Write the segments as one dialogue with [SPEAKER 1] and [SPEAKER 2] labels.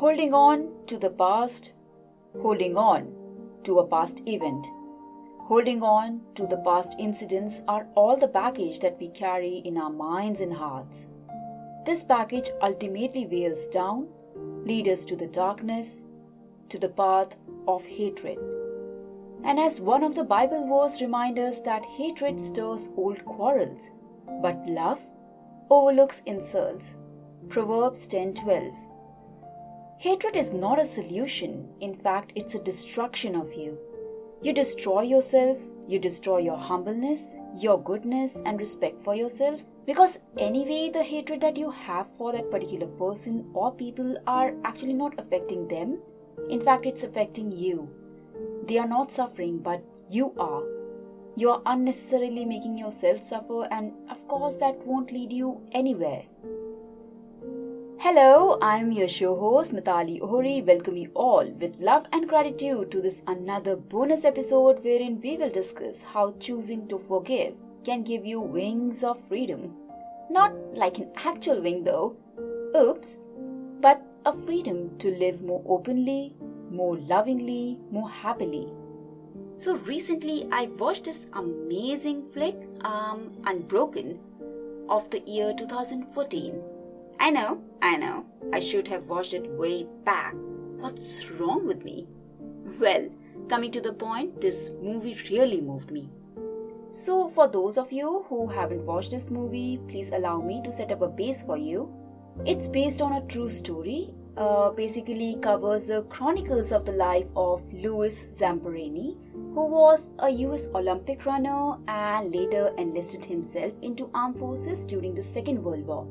[SPEAKER 1] Holding on to the past, holding on to a past event, holding on to the past incidents are all the baggage that we carry in our minds and hearts. This baggage ultimately weighs us down, leads us to the darkness, to the path of hatred. And as one of the Bible verses reminds us that hatred stirs old quarrels, but love overlooks insults. Proverbs 10:12. Hatred is not a solution. In fact, it's a destruction of you. You destroy yourself, you destroy your humbleness, your goodness and respect for yourself, because anyway the hatred that you have for that particular person or people are actually not affecting them. In fact, it's affecting you. They are not suffering, but you are. You are unnecessarily making yourself suffer, and of course that won't lead you anywhere. Hello, I'm your show host Mitali Ohri. Welcome you all with love and gratitude to this another bonus episode wherein we will discuss how choosing to forgive can give you wings of freedom. Not like an actual wing though, oops, but a freedom to live more openly, more lovingly, more happily. So recently I watched this amazing flick, Unbroken, of the year 2014. I know, I should have watched it way back. What's wrong with me? Well, coming to the point, this movie really moved me. So for those of you who haven't watched this movie, please allow me to set up a base for you. It's based on a true story. Basically covers the chronicles of the life of Louis Zamperini, who was a US Olympic runner and later enlisted himself into armed forces during the Second World War.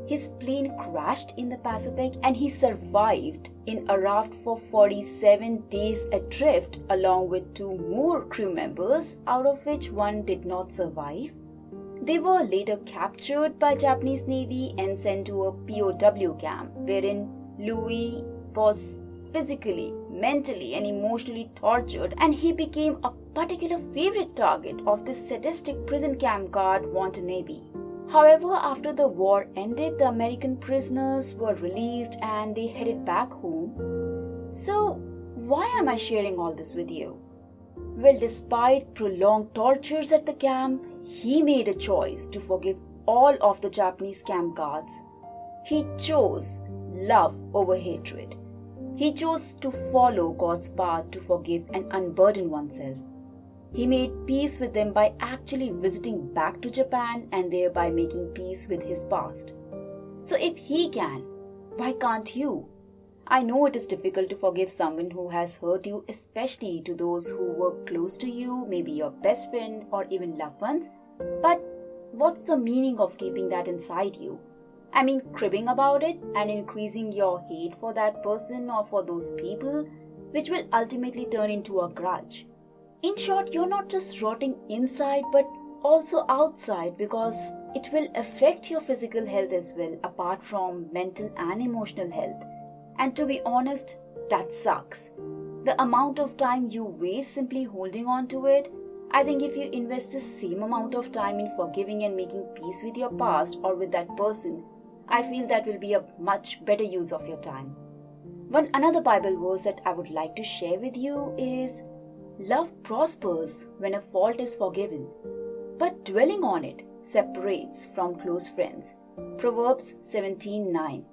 [SPEAKER 1] His plane crashed in the Pacific and he survived in a raft for 47 days adrift along with 2 more crew members, out of which one did not survive. They were later captured by Japanese Navy and sent to a POW camp wherein Louis was physically, mentally and emotionally tortured, and he became a particular favorite target of the sadistic prison camp guard Watanabe. However, after the war ended, the American prisoners were released and they headed back home. So, why am I sharing all this with you? Well, despite prolonged tortures at the camp, he made a choice to forgive all of the Japanese camp guards. He chose love over hatred. He chose to follow God's path to forgive and unburden oneself. He made peace with them by actually visiting back to Japan and thereby making peace with his past. So if he can, why can't you? I know it is difficult to forgive someone who has hurt you, especially to those who were close to you, maybe your best friend or even loved ones. But what's the meaning of keeping that inside you? I mean, cribbing about it and increasing your hate for that person or for those people, which will ultimately turn into a grudge. In short, you're not just rotting inside but also outside, because it will affect your physical health as well, apart from mental and emotional health. And to be honest, that sucks. The amount of time you waste simply holding on to it, I think if you invest the same amount of time in forgiving and making peace with your past or with that person, I feel that will be a much better use of your time. One another Bible verse that I would like to share with you is, love prospers when a fault is forgiven, but dwelling on it separates from close friends. Proverbs 17:9.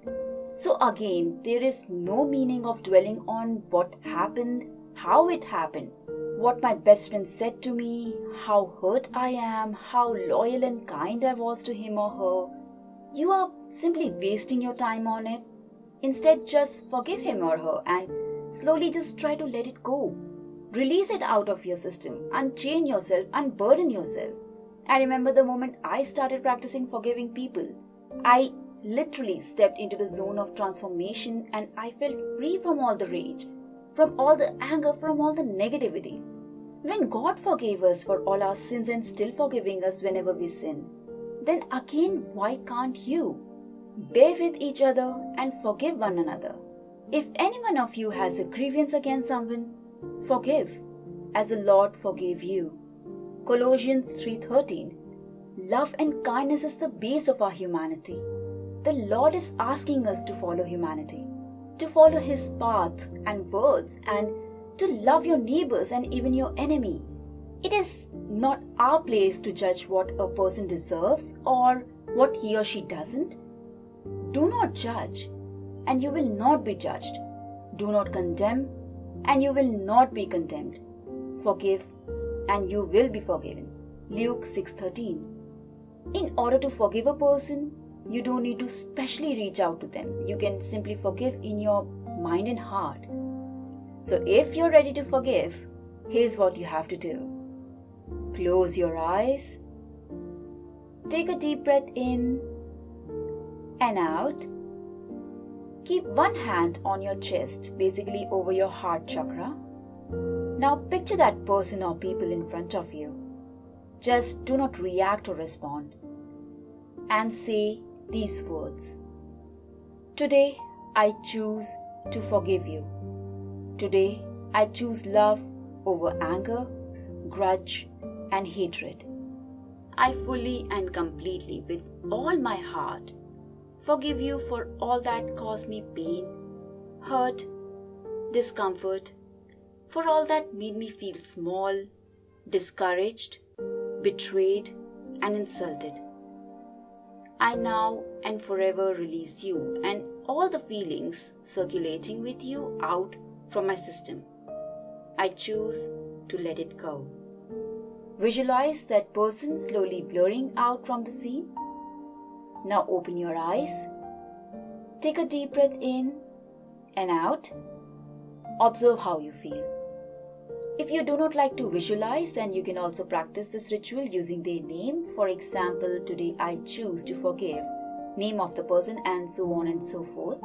[SPEAKER 1] So again, there is no meaning of dwelling on what happened, how it happened, what my best friend said to me, how hurt I am, how loyal and kind I was to him or her. You are simply wasting your time on it. Instead, just forgive him or her and slowly just try to let it go. Release it out of your system, unchain yourself, unburden yourself. I remember the moment I started practicing forgiving people, I literally stepped into the zone of transformation and I felt free from all the rage, from all the anger, from all the negativity. When God forgave us for all our sins and still forgiving us whenever we sin, then again, why can't you? Bear with each other and forgive one another. If any one of you has a grievance against someone, forgive as the Lord forgave you. Colossians 3:13. Love and kindness is the base of our humanity. The Lord is asking us to follow humanity. to follow His path and words, and to love your neighbors and even your enemy. It is not our place to judge what a person deserves or what he or she doesn't. Do not judge, and you will not be judged. Do not condemn, and you will not be condemned. Forgive, and you will be forgiven. Luke 6:13. In order to forgive a person, you don't need to specially reach out to them. You can simply forgive in your mind and heart. So if you're ready to forgive, here's what you have to do. Close your eyes. Take a deep breath in and out. Keep one hand on your chest, basically over your heart chakra. Now picture that person or people in front of you. Just do not react or respond. And say these words. Today, I choose to forgive you. Today, I choose love over anger, grudge, and hatred. I fully and completely, with all my heart, forgive you for all that caused me pain, hurt, discomfort, for all that made me feel small, discouraged, betrayed, and insulted. I now and forever release you and all the feelings circulating with you out from my system. I choose to let it go. Visualize that person slowly blurring out from the scene. Now open your eyes. Take a deep breath in and out. Observe how you feel. If you do not like to visualize, then you can also practice this ritual using their name. For example, today I choose to forgive, name of the person, and so on and so forth.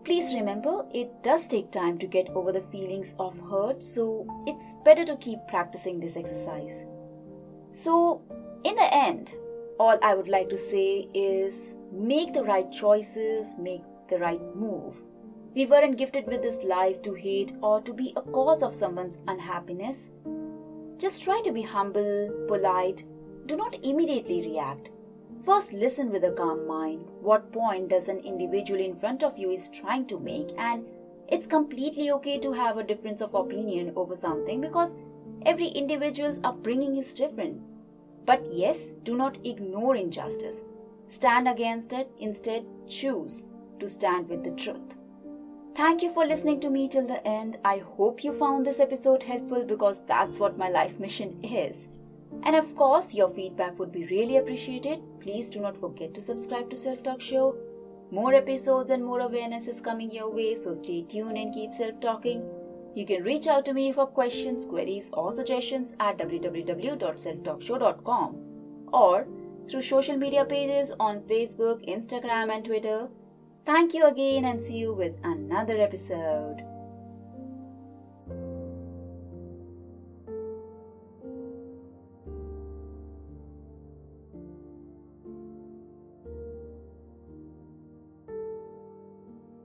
[SPEAKER 1] Please remember, it does take time to get over the feelings of hurt, so it's better to keep practicing this exercise. So, in the end, all I would like to say is make the right choices, make the right move. We weren't gifted with this life to hate or to be a cause of someone's unhappiness. Just try to be humble, polite. Do not immediately react. First, listen with a calm mind. What point does an individual in front of you is trying to make? And it's completely okay to have a difference of opinion over something because every individual's upbringing is different. But yes, do not ignore injustice. Stand against it. Instead, choose to stand with the truth. Thank you for listening to me till the end. I hope you found this episode helpful because that's what my life mission is. And of course, your feedback would be really appreciated. Please do not forget to subscribe to Self Talk Show. More episodes and more awareness is coming your way, so stay tuned and keep self-talking. You can reach out to me for questions, queries or suggestions at www.selftalkshow.com or through social media pages on Facebook, Instagram and Twitter. Thank you again and see you with another episode.